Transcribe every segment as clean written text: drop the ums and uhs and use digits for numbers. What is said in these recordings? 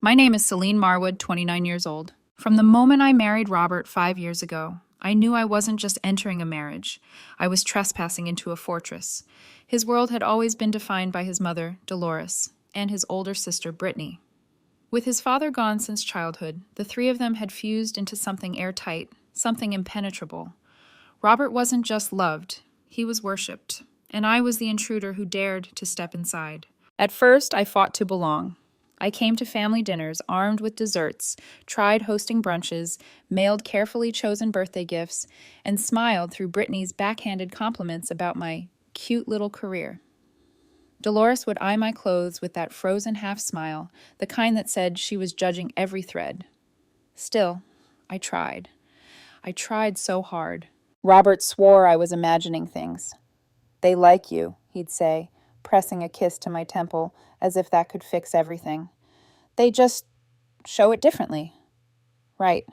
My name is Selene Marwood, 29 years old. From the moment I married Robert 5 years ago, I knew I wasn't just entering a marriage, I was trespassing into a fortress. His world had always been defined by his mother, Dolores, and his older sister, Britney. With his father gone since childhood, the three of them had fused into something airtight, something impenetrable. Robert wasn't just loved, he was worshipped, and I was the intruder who dared to step inside. At first, I fought to belong. I came to family dinners armed with desserts, tried hosting brunches, mailed carefully chosen birthday gifts, and smiled through Brittany's backhanded compliments about my cute little career. Dolores would eye my clothes with that frozen half smile, the kind that said she was judging every thread. Still, I tried. I tried so hard. Robert swore I was imagining things. "They like you," he'd say, pressing a kiss to my temple as if that could fix everything. "They just show it differently." Right.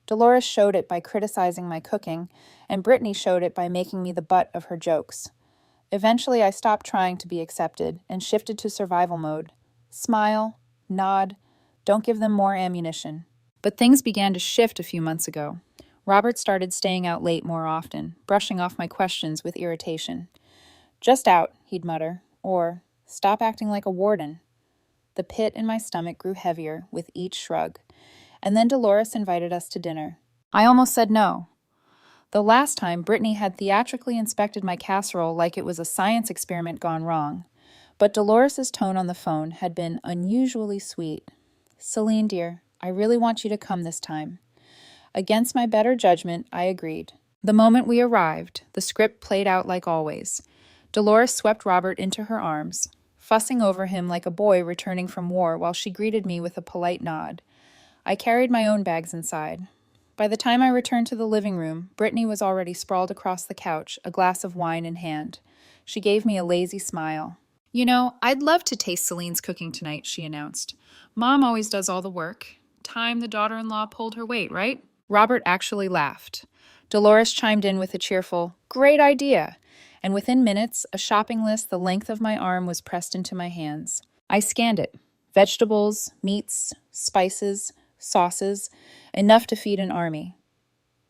Dolores showed it by criticizing my cooking, and Brittany showed it by making me the butt of her jokes. Eventually, I stopped trying to be accepted and shifted to survival mode. Smile, nod, don't give them more ammunition. But things began to shift a few months ago. Robert started staying out late more often, brushing off my questions with irritation. "Just out," he'd mutter, or "Stop acting like a warden." The pit in my stomach grew heavier with each shrug, and then Dolores invited us to dinner. I almost said no. The last time, Brittany had theatrically inspected my casserole like it was a science experiment gone wrong, but Dolores' tone on the phone had been unusually sweet. "Selene, dear, I really want you to come this time." Against my better judgment, I agreed. The moment we arrived, the script played out like always. Dolores swept Robert into her arms, fussing over him like a boy returning from war while she greeted me with a polite nod. I carried my own bags inside. By the time I returned to the living room, Brittany was already sprawled across the couch, a glass of wine in hand. She gave me a lazy smile. "You know, I'd love to taste Celine's cooking tonight," she announced. "Mom always does all the work. Time the daughter-in-law pulled her weight, right?" Robert actually laughed. Dolores chimed in with a cheerful, "Great idea!" And within minutes, a shopping list the length of my arm was pressed into my hands. I scanned it. Vegetables, meats, spices, sauces, enough to feed an army.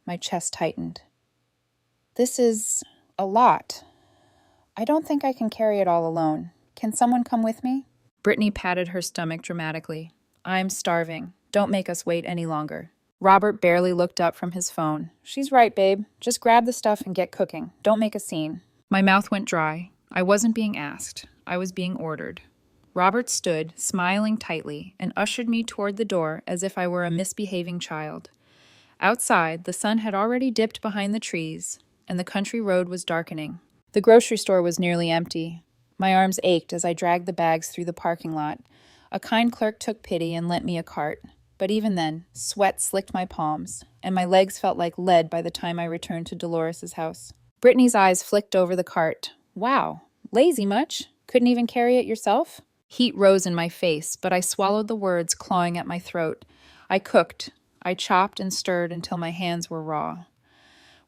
My chest tightened. "This is a lot. I don't think I can carry it all alone. Can someone come with me?" Brittany patted her stomach dramatically. "I'm starving. Don't make us wait any longer." Robert barely looked up from his phone. "She's right, babe. Just grab the stuff and get cooking. Don't make a scene." My mouth went dry. I wasn't being asked. I was being ordered. Robert stood, smiling tightly, and ushered me toward the door as if I were a misbehaving child. Outside, the sun had already dipped behind the trees, and the country road was darkening. The grocery store was nearly empty. My arms ached as I dragged the bags through the parking lot. A kind clerk took pity and lent me a cart. But even then, sweat slicked my palms, and my legs felt like lead by the time I returned to Dolores' house. Brittany's eyes flicked over the cart. "Wow, lazy much? Couldn't even carry it yourself?" Heat rose in my face, but I swallowed the words clawing at my throat. I cooked. I chopped and stirred until my hands were raw.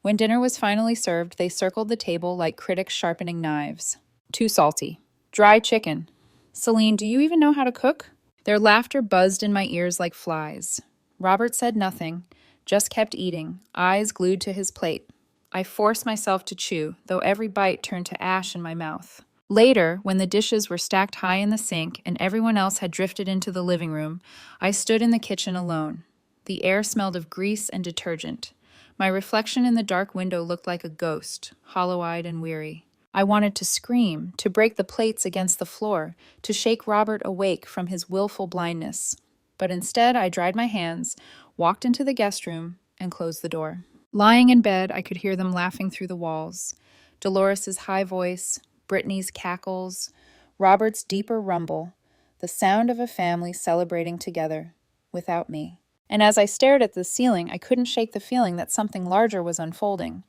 When dinner was finally served, they circled the table like critics sharpening knives. "Too salty. Dry chicken. Selene, do you even know how to cook?" Their laughter buzzed in my ears like flies. Robert said nothing, just kept eating, eyes glued to his plate. I forced myself to chew, though every bite turned to ash in my mouth. Later, when the dishes were stacked high in the sink and everyone else had drifted into the living room, I stood in the kitchen alone. The air smelled of grease and detergent. My reflection in the dark window looked like a ghost, hollow-eyed and weary. I wanted to scream, to break the plates against the floor, to shake Robert awake from his willful blindness. But instead, I dried my hands, walked into the guest room, and closed the door. Lying in bed, I could hear them laughing through the walls. Dolores' high voice, Brittany's cackles, Robert's deeper rumble, the sound of a family celebrating together, without me. And as I stared at the ceiling, I couldn't shake the feeling that something larger was unfolding.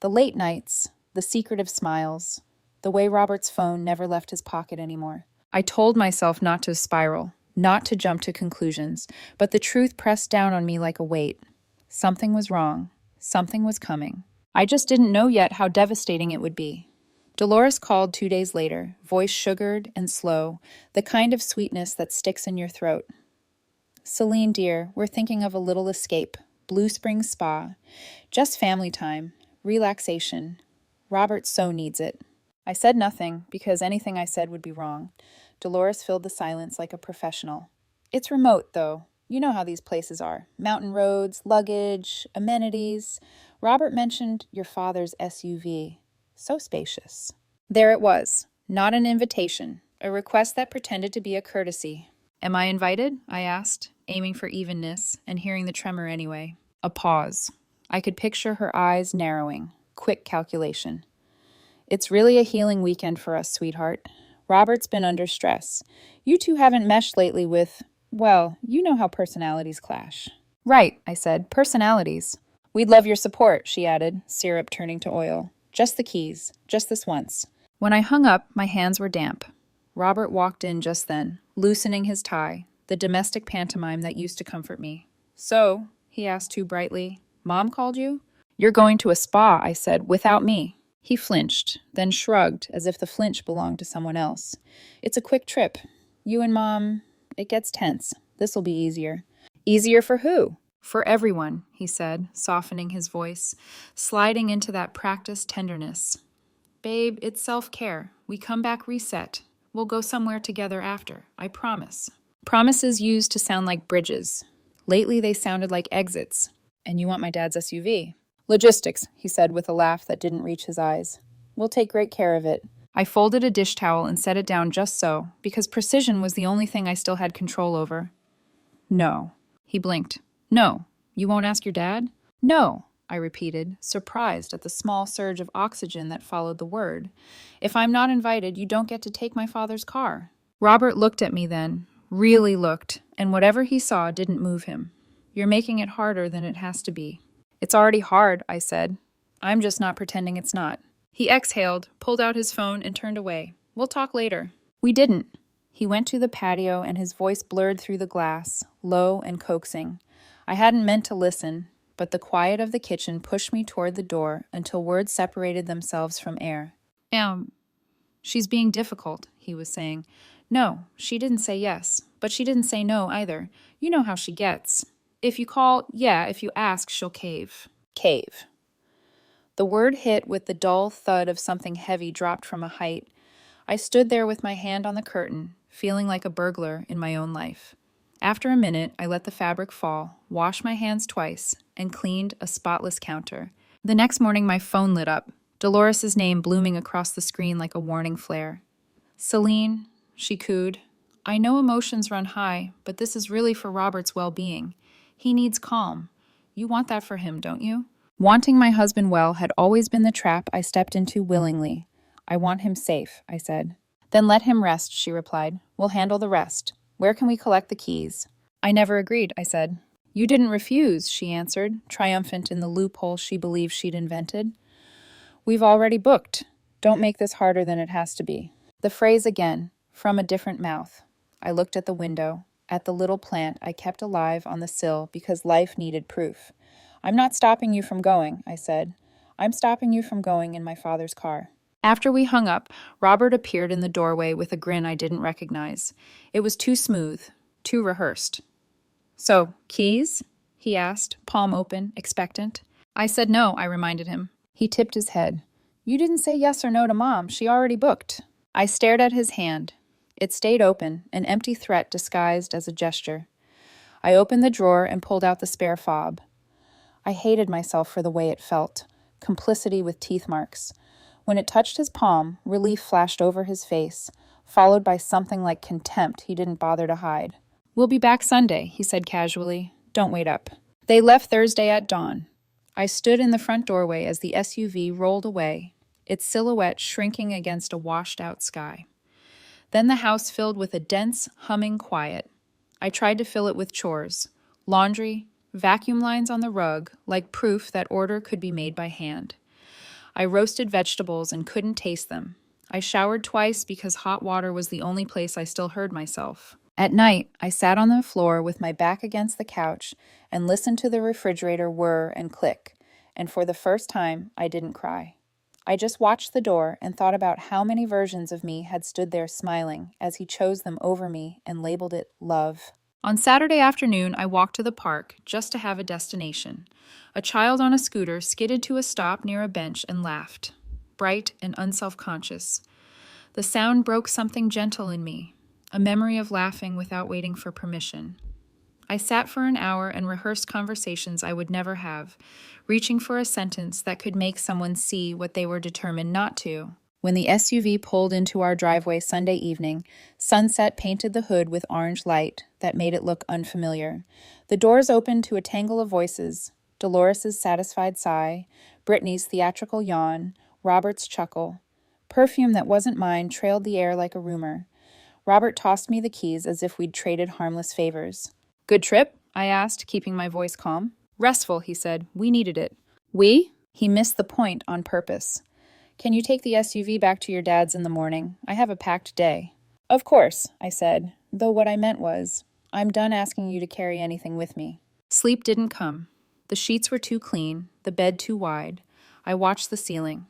The late nights, the secretive smiles, the way Robert's phone never left his pocket anymore. I told myself not to spiral, not to jump to conclusions, but the truth pressed down on me like a weight. Something was wrong. Something was coming. I just didn't know yet how devastating it would be. Dolores called 2 days later, voice sugared and slow, the kind of sweetness that sticks in your throat. Selene, dear, we're thinking of a little escape. Blue Springs Spa. Just family time. Relaxation. Robert so needs it. I said nothing, because anything I said would be wrong. Dolores filled the silence like a professional. It's remote, though. You know how these places are. Mountain roads, luggage, amenities. Robert mentioned your father's SUV. So spacious. There it was. Not an invitation. A request that pretended to be a courtesy. Am I invited? I asked, aiming for evenness and hearing the tremor anyway. A pause. I could picture her eyes narrowing. Quick calculation. It's really a healing weekend for us, sweetheart. Robert's been under stress. You two haven't meshed lately with, well, you know how personalities clash. Right, I said. Personalities. We'd love your support, she added, syrup turning to oil. Just the keys. Just this once. When I hung up, my hands were damp. Robert walked in just then, loosening his tie, the domestic pantomime that used to comfort me. So, he asked too brightly, Mom called you? You're going to a spa, I said, without me. He flinched, then shrugged as if the flinch belonged to someone else. It's a quick trip. You and Mom, it gets tense. This'll be easier. Easier for who? For everyone, he said, softening his voice, sliding into that practiced tenderness. Babe, it's self-care. We come back reset. We'll go somewhere together after, I promise. Promises used to sound like bridges. Lately they sounded like exits. And you want my dad's SUV? Logistics, he said with a laugh that didn't reach his eyes. We'll take great care of it. I folded a dish towel and set it down just so, because precision was the only thing I still had control over. No. He blinked. No. You won't ask your dad? No, I repeated, surprised at the small surge of oxygen that followed the word. If I'm not invited, you don't get to take my father's car. Robert looked at me then, really looked, and whatever he saw didn't move him. You're making it harder than it has to be. It's already hard, I said. I'm just not pretending it's not. He exhaled, pulled out his phone, and turned away. We'll talk later. We didn't. He went to the patio, and his voice blurred through the glass, low and coaxing. I hadn't meant to listen, but the quiet of the kitchen pushed me toward the door until words separated themselves from air. She's being difficult, he was saying. No, she didn't say yes, but she didn't say no either. You know how she gets. If you call, yeah, if you ask, she'll cave. Cave. The word hit with the dull thud of something heavy dropped from a height. I stood there with my hand on the curtain, feeling like a burglar in my own life. After a minute, I let the fabric fall, washed my hands twice, and cleaned a spotless counter. The next morning, my phone lit up, Dolores' name blooming across the screen like a warning flare. Selene, she cooed. I know emotions run high, but this is really for Robert's well-being. He needs calm. You want that for him, don't you? Wanting my husband well had always been the trap I stepped into willingly. I want him safe, I said. Then let him rest, she replied. We'll handle the rest. Where can we collect the keys? I never agreed, I said. You didn't refuse, she answered, triumphant in the loophole she believed she'd invented. We've already booked. Don't make this harder than it has to be. The phrase again, from a different mouth. I looked at the window, at the little plant I kept alive on the sill because life needed proof. I'm not stopping you from going, I said. I'm stopping you from going in my father's car. After we hung up, Robert appeared in the doorway with a grin I didn't recognize. It was too smooth, too rehearsed. So, keys? He asked, palm open, expectant. I said no, I reminded him. He tipped his head. You didn't say yes or no to Mom. She already booked. I stared at his hand. It stayed open, an empty threat disguised as a gesture. I opened the drawer and pulled out the spare fob. I hated myself for the way it felt, complicity with teeth marks. When it touched his palm, relief flashed over his face, followed by something like contempt he didn't bother to hide. We'll be back Sunday, he said casually. Don't wait up. They left Thursday at dawn. I stood in the front doorway as the SUV rolled away, its silhouette shrinking against a washed-out sky. Then the house filled with a dense, humming quiet. I tried to fill it with chores, laundry, vacuum lines on the rug, like proof that order could be made by hand. I roasted vegetables and couldn't taste them. I showered twice because hot water was the only place I still heard myself. At night, I sat on the floor with my back against the couch and listened to the refrigerator whir and click, and for the first time, I didn't cry. I just watched the door and thought about how many versions of me had stood there smiling as he chose them over me and labeled it love. On Saturday afternoon, I walked to the park just to have a destination. A child on a scooter skidded to a stop near a bench and laughed, bright and unself-conscious. The sound broke something gentle in me, a memory of laughing without waiting for permission. I sat for an hour and rehearsed conversations I would never have, reaching for a sentence that could make someone see what they were determined not to. When the SUV pulled into our driveway Sunday evening, sunset painted the hood with orange light that made it look unfamiliar. The doors opened to a tangle of voices: Dolores' satisfied sigh, Britney's theatrical yawn, Robert's chuckle. Perfume that wasn't mine trailed the air like a rumor. Robert tossed me the keys as if we'd traded harmless favors. "Good trip?" I asked, keeping my voice calm. "Restful," he said. "We needed it." "We?" He missed the point on purpose. "Can you take the SUV back to your dad's in the morning? I have a packed day." "Of course," I said, though what I meant was, I'm done asking you to carry anything with me. Sleep didn't come. The sheets were too clean, the bed too wide. I watched the ceiling.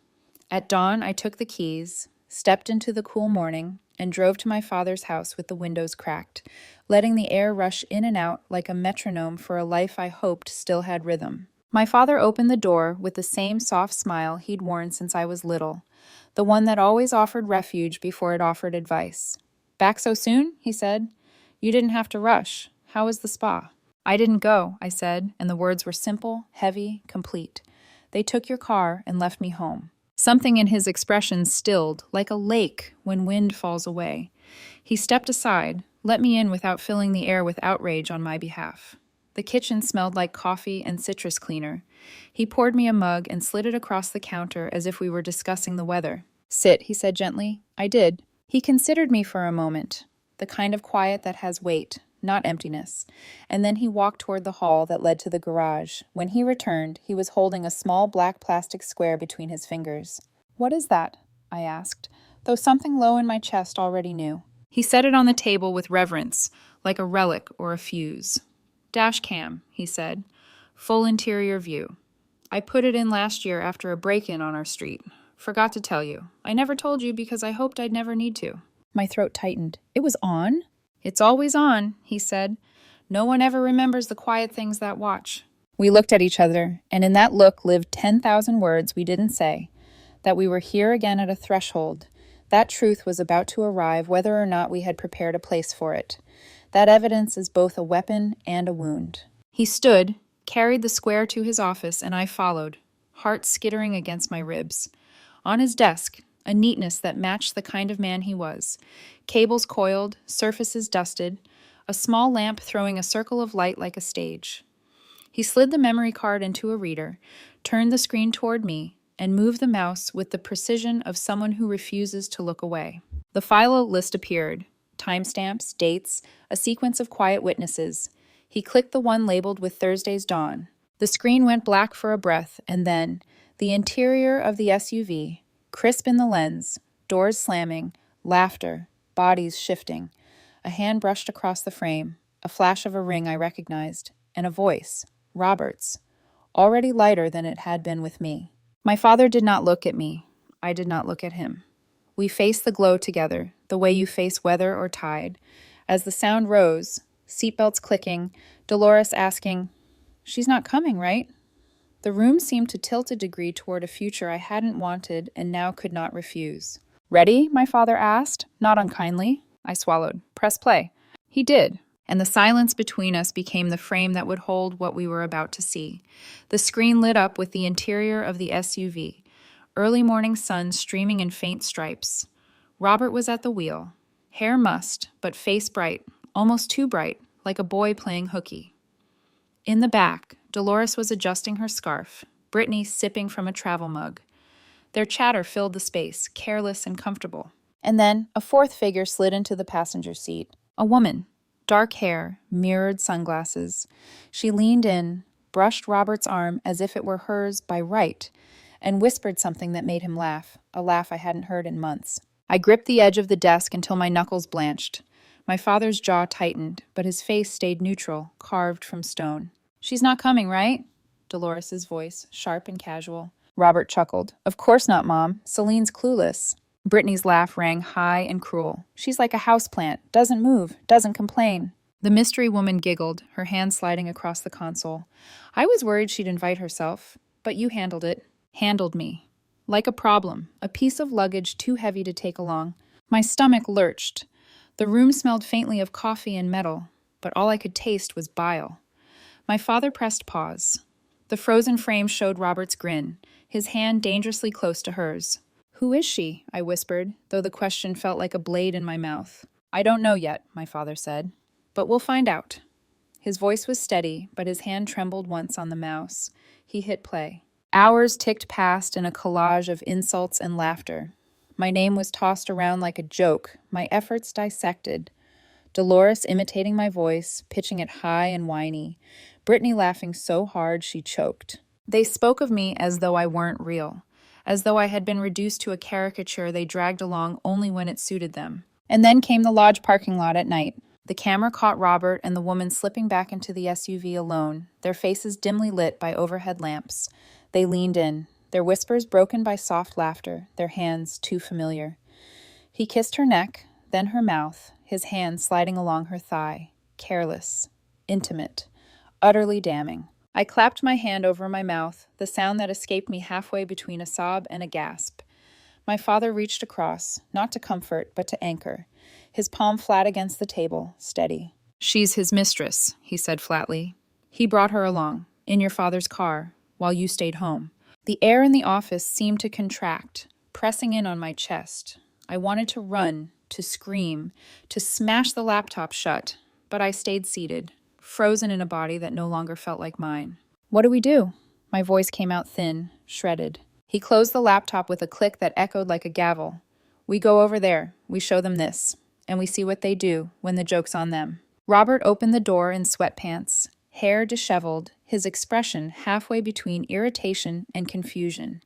At dawn, I took the keys, stepped into the cool morning, and drove to my father's house with the windows cracked, letting the air rush in and out like a metronome for a life I hoped still had rhythm. My father opened the door with the same soft smile he'd worn since I was little, the one that always offered refuge before it offered advice. "Back so soon?" he said. "You didn't have to rush. How was the spa?" "I didn't go," I said, and the words were simple, heavy, complete. "They took your car and left me home." Something in his expression stilled, like a lake when wind falls away. He stepped aside, let me in without filling the air with outrage on my behalf. The kitchen smelled like coffee and citrus cleaner. He poured me a mug and slid it across the counter as if we were discussing the weather. "Sit," he said gently. I did. He considered me for a moment, the kind of quiet that has weight, not emptiness, and then he walked toward the hall that led to the garage. When he returned, he was holding a small black plastic square between his fingers. "What is that?" I asked, though something low in my chest already knew. He set it on the table with reverence, like a relic or a fuse. "Dash cam," he said. "Full interior view. I put it in last year after a break-in on our street. Forgot to tell you. I never told you because I hoped I'd never need to." My throat tightened. "It was on?" "It's always on," he said. "No one ever remembers the quiet things that watch." We looked at each other, and in that look lived 10,000 words we didn't say. That we were here again at a threshold. That truth was about to arrive whether or not we had prepared a place for it. That evidence is both a weapon and a wound. He stood, carried the square to his office, and I followed, heart skittering against my ribs. On his desk, a neatness that matched the kind of man he was. Cables coiled, surfaces dusted, a small lamp throwing a circle of light like a stage. He slid the memory card into a reader, turned the screen toward me, and moved the mouse with the precision of someone who refuses to look away. The file list appeared. Timestamps, dates, a sequence of quiet witnesses. He clicked the one labeled with Thursday's dawn. The screen went black for a breath, and then, the interior of the SUV, crisp in the lens, doors slamming, laughter, bodies shifting. A hand brushed across the frame, a flash of a ring I recognized, and a voice, Robert's, already lighter than it had been with me. My father did not look at me. I did not look at him. We faced the glow together, the way you face weather or tide. As the sound rose, seatbelts clicking, Dolores asking, "She's not coming, right?" The room seemed to tilt a degree toward a future I hadn't wanted and now could not refuse. "Ready?" my father asked, not unkindly. I swallowed. "Press play." He did, and the silence between us became the frame that would hold what we were about to see. The screen lit up with the interior of the SUV, early morning sun streaming in faint stripes. Robert was at the wheel, hair mussed, but face bright, almost too bright, like a boy playing hooky. In the back, Dolores was adjusting her scarf, Britney sipping from a travel mug. Their chatter filled the space, careless and comfortable. And then a fourth figure slid into the passenger seat. A woman, dark hair, mirrored sunglasses. She leaned in, brushed Robert's arm as if it were hers by right, and whispered something that made him laugh, a laugh I hadn't heard in months. I gripped the edge of the desk until my knuckles blanched. My father's jaw tightened, but his face stayed neutral, carved from stone. "She's not coming, right?" Dolores's voice, sharp and casual. Robert chuckled. "Of course not, Mom. Celine's clueless." Brittany's laugh rang high and cruel. "She's like a houseplant, doesn't move, doesn't complain." The mystery woman giggled, her hand sliding across the console. I was worried she'd invite herself, but you handled it. Handled me. Like a problem, a piece of luggage too heavy to take along. My stomach lurched. The room smelled faintly of coffee and metal, but all I could taste was bile. My father pressed pause. The frozen frame showed Robert's grin, his hand dangerously close to hers. Who is she? I whispered, though the question felt like a blade in my mouth. I don't know yet, my father said. But we'll find out. His voice was steady, but his hand trembled once on the mouse. He hit play. Hours ticked past in a collage of insults and laughter. My name was tossed around like a joke, my efforts dissected. Dolores imitating my voice, pitching it high and whiny. Britney laughing so hard she choked. They spoke of me as though I weren't real, as though I had been reduced to a caricature they dragged along only when it suited them. And then came the lodge parking lot at night. The camera caught Robert and the woman slipping back into the SUV alone, their faces dimly lit by overhead lamps. They leaned in, their whispers broken by soft laughter, their hands too familiar. He kissed her neck, then her mouth, his hand sliding along her thigh, careless, intimate, utterly damning. I clapped my hand over my mouth, the sound that escaped me halfway between a sob and a gasp. My father reached across, not to comfort, but to anchor, his palm flat against the table, steady. She's his mistress, he said flatly. He brought her along, in your father's car, while you stayed home. The air in the office seemed to contract, pressing in on my chest. I wanted to run, to scream, to smash the laptop shut, but I stayed seated, frozen in a body that no longer felt like mine. What do we do? My voice came out thin, shredded. He closed the laptop with a click that echoed like a gavel. We go over there, we show them this, and we see what they do when the joke's on them. Robert opened the door in sweatpants, hair disheveled, his expression halfway between irritation and confusion.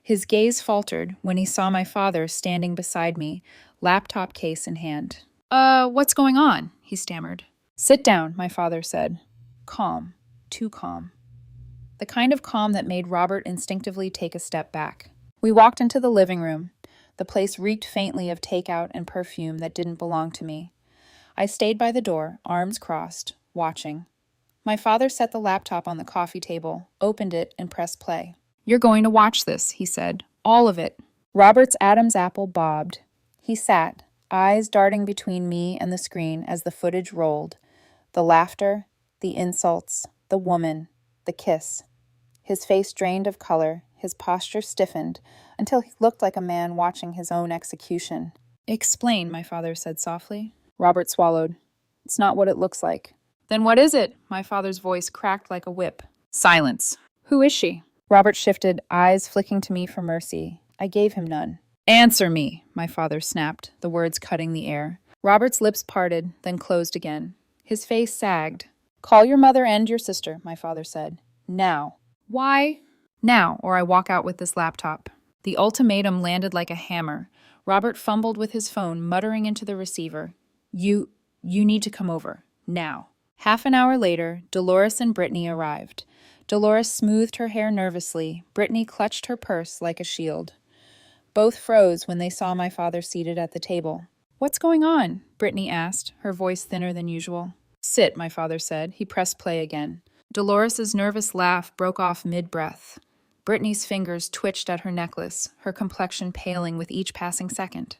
His gaze faltered when he saw my father standing beside me, laptop case in hand. What's going on? He stammered. Sit down, my father said. Calm, too calm. The kind of calm that made Robert instinctively take a step back. We walked into the living room. The place reeked faintly of takeout and perfume that didn't belong to me. I stayed by the door, arms crossed, watching. My father set the laptop on the coffee table, opened it, and pressed play. You're going to watch this, he said. All of it. Robert's Adam's apple bobbed. He sat, eyes darting between me and the screen as the footage rolled. The laughter, the insults, the woman, the kiss. His face drained of color, his posture stiffened, until he looked like a man watching his own execution. Explain, my father said softly. Robert swallowed. It's not what it looks like. Then what is it? My father's voice cracked like a whip. Silence. Who is she? Robert shifted, eyes flicking to me for mercy. I gave him none. Answer me, my father snapped, the words cutting the air. Robert's lips parted, then closed again. His face sagged. Call your mother and your sister, my father said. Now. Why? Now, or I walk out with this laptop. The ultimatum landed like a hammer. Robert fumbled with his phone, muttering into the receiver. You need to come over. Now. Half an hour later, Dolores and Britney arrived. Dolores smoothed her hair nervously. Britney clutched her purse like a shield. Both froze when they saw my father seated at the table. What's going on? Britney asked, her voice thinner than usual. Sit, my father said. He pressed play again. Dolores's nervous laugh broke off mid-breath. Britney's fingers twitched at her necklace, her complexion paling with each passing second.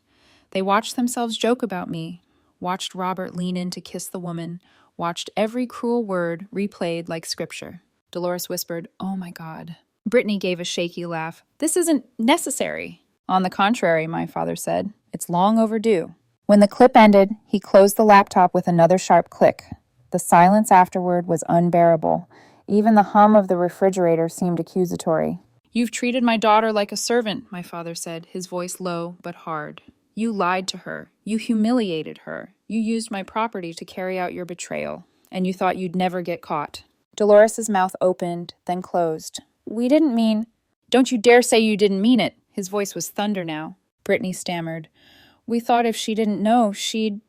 They watched themselves joke about me, watched Robert lean in to kiss the woman, watched every cruel word replayed like scripture. Dolores whispered, "Oh my God." Britney gave a shaky laugh. This isn't necessary. On the contrary, my father said. It's long overdue. When the clip ended, he closed the laptop with another sharp click. The silence afterward was unbearable. Even the hum of the refrigerator seemed accusatory. You've treated my daughter like a servant, my father said, his voice low but hard. You lied to her. You humiliated her. You used my property to carry out your betrayal, and you thought you'd never get caught. Dolores's mouth opened, then closed. We didn't mean... Don't you dare say you didn't mean it. His voice was thunder now. Britney stammered. We thought if she didn't know, she'd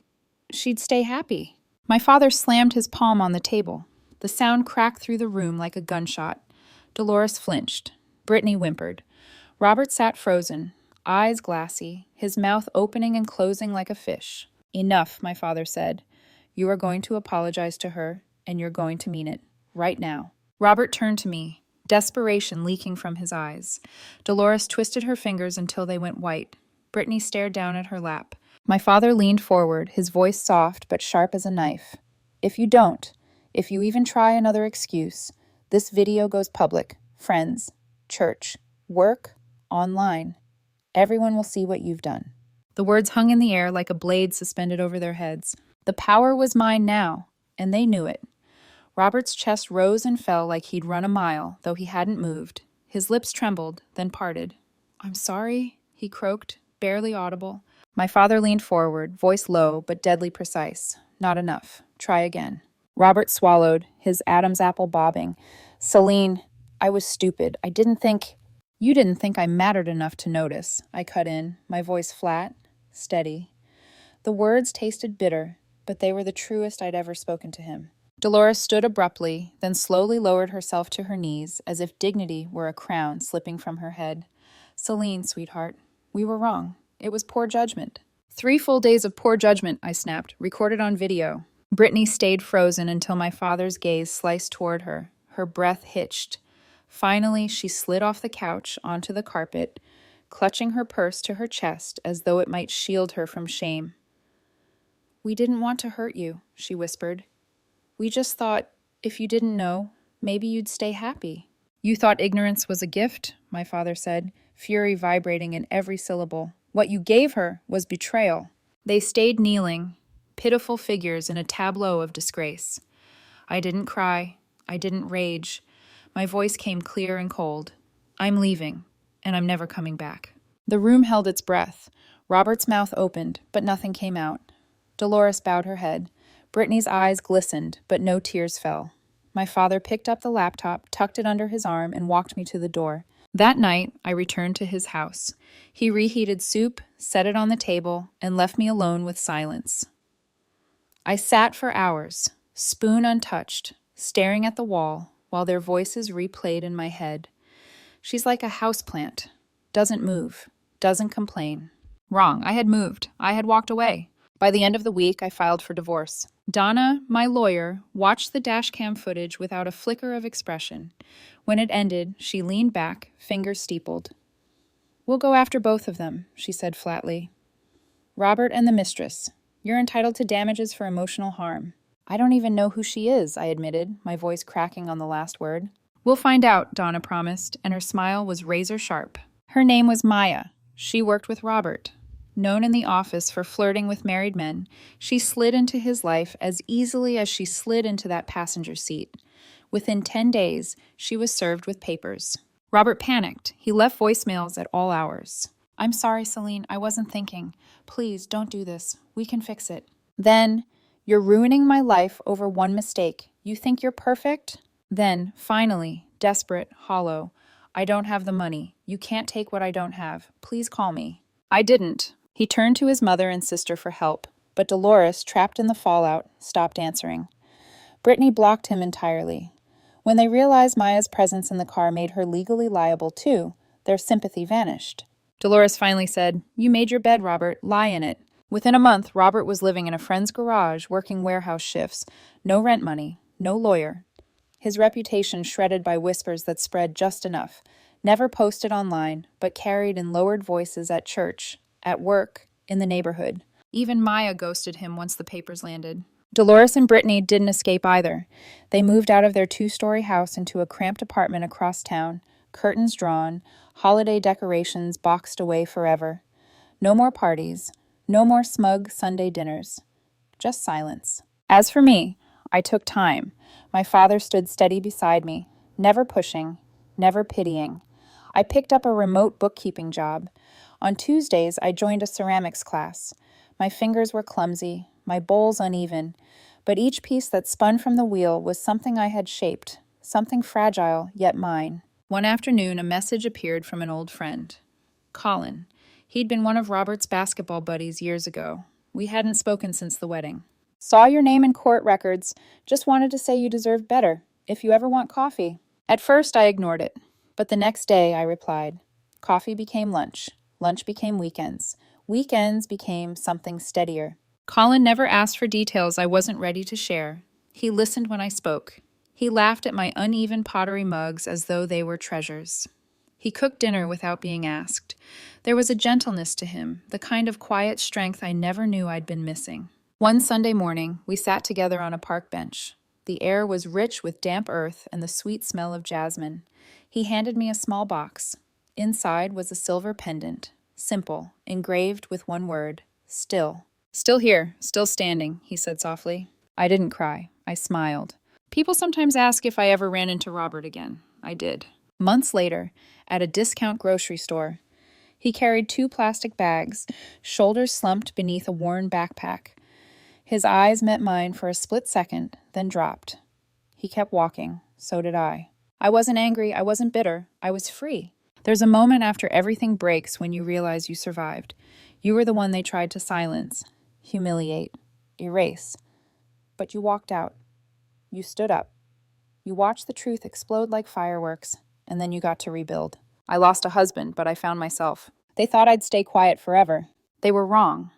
stay happy. My father slammed his palm on the table. The sound cracked through the room like a gunshot. Dolores flinched. Britney whimpered. Robert sat frozen, eyes glassy, his mouth opening and closing like a fish. Enough, my father said. You are going to apologize to her, and you're going to mean it. Right now." Robert turned to me, desperation leaking from his eyes. Dolores twisted her fingers until they went white. Britney stared down at her lap. My father leaned forward, his voice soft but sharp as a knife. "If you don't, if you even try another excuse, this video goes public. Friends, church, work, online. Everyone will see what you've done." The words hung in the air like a blade suspended over their heads. The power was mine now, and they knew it. Robert's chest rose and fell like he'd run a mile, though he hadn't moved. His lips trembled, then parted. "I'm sorry," he croaked, barely audible. My father leaned forward, voice low but deadly precise. "Not enough. Try again." Robert swallowed, his Adam's apple bobbing. "Selene, I was stupid. I didn't think—" "You didn't think I mattered enough to notice," I cut in, my voice flat, steady. The words tasted bitter, but they were the truest I'd ever spoken to him. Dolores stood abruptly, then slowly lowered herself to her knees, as if dignity were a crown slipping from her head. "Selene, sweetheart, we were wrong. It was poor judgment." 3 full days of poor judgment, I snapped, recorded on video. Britney stayed frozen until my father's gaze sliced toward her. Her breath hitched. Finally, she slid off the couch onto the carpet, clutching her purse to her chest as though it might shield her from shame. "We didn't want to hurt you," she whispered. "We just thought, if you didn't know, maybe you'd stay happy." "You thought ignorance was a gift," my father said, fury vibrating in every syllable. "What you gave her was betrayal." They stayed kneeling, pitiful figures in a tableau of disgrace. I didn't cry. I didn't rage. My voice came clear and cold. "I'm leaving, and I'm never coming back." The room held its breath. Robert's mouth opened, but nothing came out. Dolores bowed her head. Britney's eyes glistened, but no tears fell. My father picked up the laptop, tucked it under his arm, and walked me to the door. That night, I returned to his house. He reheated soup, set it on the table, and left me alone with silence. I sat for hours, spoon untouched, staring at the wall, while their voices replayed in my head. She's like a houseplant. Doesn't move. Doesn't complain. Wrong. I had moved. I had walked away. By the end of the week, I filed for divorce. Donna, my lawyer, watched the dashcam footage without a flicker of expression. When it ended, she leaned back, fingers steepled. "We'll go after both of them," she said flatly. "Robert and the mistress. You're entitled to damages for emotional harm." "I don't even know who she is," I admitted, my voice cracking on the last word. "We'll find out," Donna promised, and her smile was razor sharp. Her name was Maya. She worked with Robert. Known in the office for flirting with married men, she slid into his life as easily as she slid into that passenger seat. Within 10 days, she was served with papers. Robert panicked. He left voicemails at all hours. "I'm sorry, Selene. I wasn't thinking. Please, don't do this. We can fix it." Then, "You're ruining my life over one mistake. You think you're perfect?" Then, finally, desperate, hollow, "I don't have the money. You can't take what I don't have. Please call me." I didn't. He turned to his mother and sister for help, but Dolores, trapped in the fallout, stopped answering. Britney blocked him entirely. When they realized Maya's presence in the car made her legally liable too, their sympathy vanished. Dolores finally said, "You made your bed, Robert. Lie in it." Within a month, Robert was living in a friend's garage, working warehouse shifts. No rent money, no lawyer. His reputation shredded by whispers that spread just enough. Never posted online, but carried in lowered voices at church, at work, in the neighborhood. Even Maya ghosted him once the papers landed. Dolores and Britney didn't escape either. They moved out of their 2-story house into a cramped apartment across town, curtains drawn, holiday decorations boxed away forever. No more parties, no more smug Sunday dinners. Just silence. As for me, I took time. My father stood steady beside me, never pushing, never pitying. I picked up a remote bookkeeping job. On Tuesdays, I joined a ceramics class. My fingers were clumsy, my bowls uneven, but each piece that spun from the wheel was something I had shaped, something fragile yet mine. One afternoon, a message appeared from an old friend. Colin. He'd been one of Robert's basketball buddies years ago. We hadn't spoken since the wedding. "Saw your name in court records. Just wanted to say you deserved better. If you ever want coffee." At first, I ignored it. But the next day, I replied. Coffee became lunch. Lunch became weekends. Weekends became something steadier. Colin never asked for details I wasn't ready to share. He listened when I spoke. He laughed at my uneven pottery mugs as though they were treasures. He cooked dinner without being asked. There was a gentleness to him, the kind of quiet strength I never knew I'd been missing. One Sunday morning, we sat together on a park bench. The air was rich with damp earth and the sweet smell of jasmine. He handed me a small box. Inside was a silver pendant, simple, engraved with one word, still. Still here, still standing, he said softly. I didn't cry. I smiled. People sometimes ask if I ever ran into Robert again. I did. Months later, at a discount grocery store, he carried 2 plastic bags, shoulders slumped beneath a worn backpack. His eyes met mine for a split second, then dropped. He kept walking. So did I. I wasn't angry. I wasn't bitter. I was free. There's a moment after everything breaks when you realize you survived. You were the one they tried to silence, humiliate, erase. But you walked out. You stood up. You watched the truth explode like fireworks, and then you got to rebuild. I lost a husband, but I found myself. They thought I'd stay quiet forever. They were wrong.